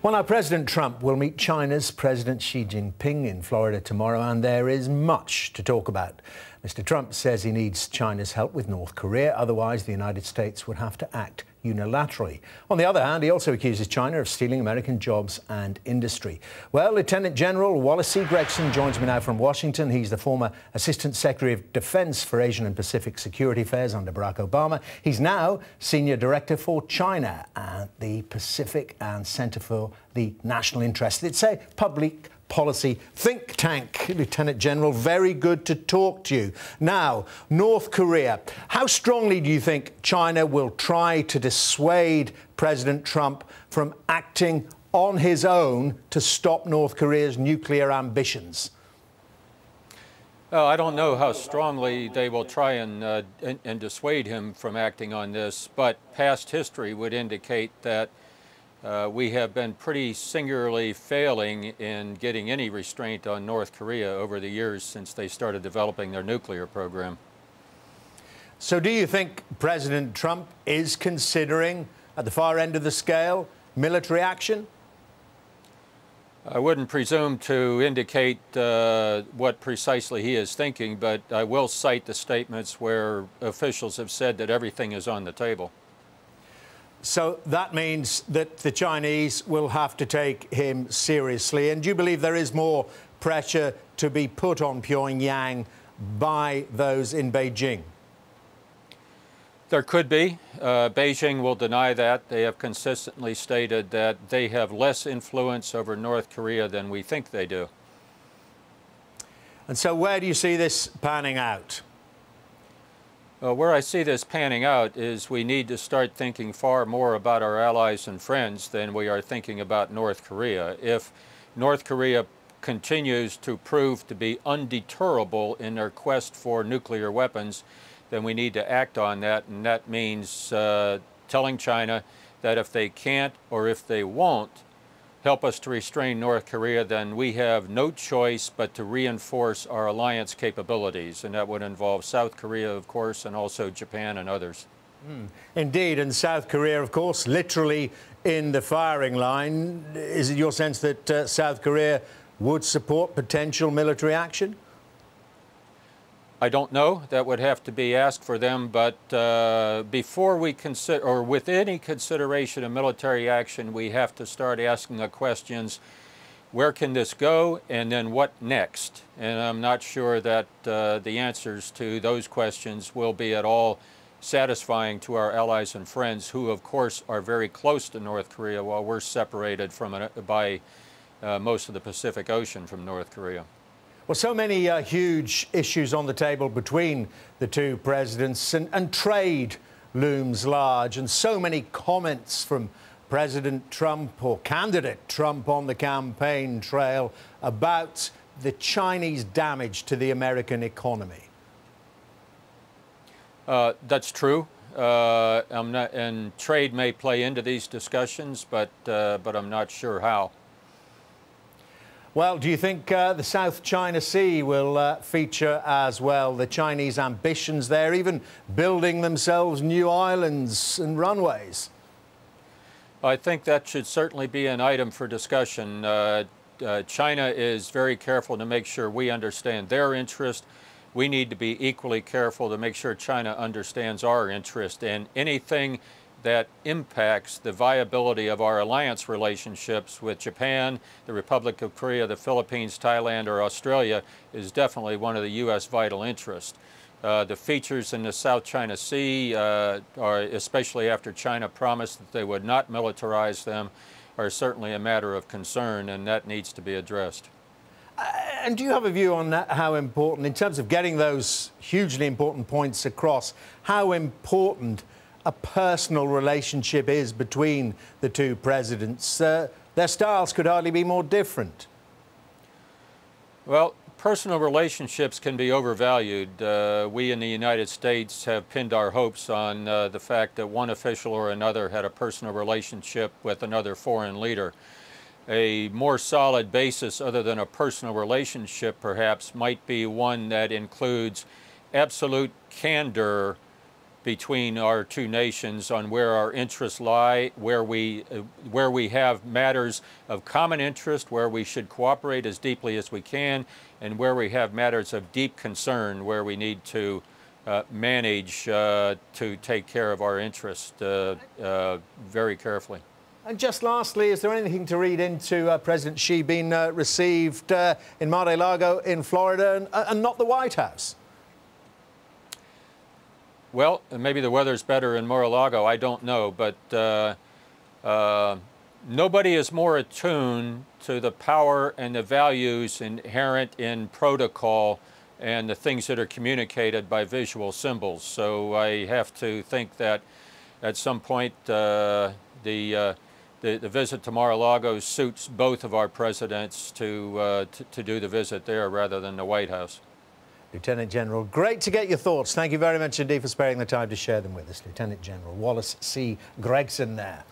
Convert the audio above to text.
Well, now, President Trump will meet China's President Xi Jinping in Florida tomorrow, and there is much to talk about. Mr. Trump says he needs China's help with North Korea, otherwise the United States would have to act unilaterally. On the other hand, he also accuses China of stealing American jobs and industry. Well, Lieutenant General Wallace Gregson joins me now from Washington. He's the former Assistant Secretary of Defense for Asian and Pacific Security Affairs under Barack Obama. He's now Senior Director for China at the Pacific and Center for the National Interest. It's a public policy think tank. Lieutenant General, very good to talk to you. Now, North Korea. How strongly do you think China will try to dissuade President Trump from acting on his own to stop North Korea's nuclear ambitions? I don't know how strongly they will try and dissuade him from acting on this, but past history would indicate that we have been pretty singularly failing in getting any restraint on North Korea over the years since they started developing their nuclear program. So do you think President Trump is considering, at the far end of the scale, military action? I wouldn't presume to indicate what precisely he is thinking, but I will cite the statements where officials have said that everything is on the table. So that means that the Chinese will have to take him seriously. And do you believe there is more pressure to be put on Pyongyang by those in Beijing? There could be. Beijing will deny that. They have consistently stated that they have less influence over North Korea than we think they do. And so where do you see this panning out? Where I see this panning out is we need to start thinking far more about our allies and friends than we are thinking about North Korea. If North Korea continues to prove to be undeterrable in their quest for nuclear weapons, then we need to act on that, and that means telling China that if they can't or if they won't help us to restrain North Korea, then we have no choice but to reinforce our alliance capabilities, and that would involve South Korea, of course, and also Japan and others. Indeed, and South Korea, of course, literally in the firing line. Is it your sense that South Korea would support potential military action? I don't know. That would have to be asked for them, but before we consider, or with any consideration of military action, we have to start asking the questions, where can this go, and then what next? And I'm not sure that the answers to those questions will be at all satisfying to our allies and friends, who of course are very close to North Korea while we're separated from by most of the Pacific Ocean from North Korea. Well, so many huge issues on the table between the two presidents, and trade looms large, and so many comments from President Trump or candidate Trump on the campaign trail about the Chinese damage to the American economy. That's true. And trade may play into these discussions, but I'm not sure how. Well, do you think the South China Sea will feature as well? The Chinese ambitions there, even building themselves new islands and runways? I think that should certainly be an item for discussion. China is very careful to make sure we understand their interest. We need to be equally careful to make sure China understands our interest, and anything that impacts the viability of our alliance relationships with Japan, the Republic of Korea, the Philippines, Thailand, or Australia is definitely one of the U.S. vital interests. The features in the South China Sea, are, especially after China promised that they would not militarize them, are certainly a matter of concern, and that needs to be addressed. And do you have a view on that, how important, in terms of getting those hugely important points across, how important a personal relationship is between the two presidents? Their styles could hardly be more different. Well, personal relationships can be overvalued. We in the United States have pinned our hopes on the fact that one official or another had a personal relationship with another foreign leader. A more solid basis other than a personal relationship perhaps might be one that includes absolute candor between our two nations on where our interests lie, where we have matters of common interest, where we should cooperate as deeply as we can, and where we have matters of deep concern, where we need to manage to take care of our interests very carefully. And just lastly, is there anything to read into President Xi being received in Mar-a-Lago in Florida and not the White House? Well, maybe the weather's better in Mar-a-Lago, I don't know, but nobody is more attuned to the power and the values inherent in protocol and the things that are communicated by visual symbols. So I have to think that at some point the visit to Mar-a-Lago suits both of our presidents to do the visit there rather than the White House. Lieutenant General, great to get your thoughts. Thank you very much indeed for sparing the time to share them with us. Lieutenant General Wallace C. Gregson there.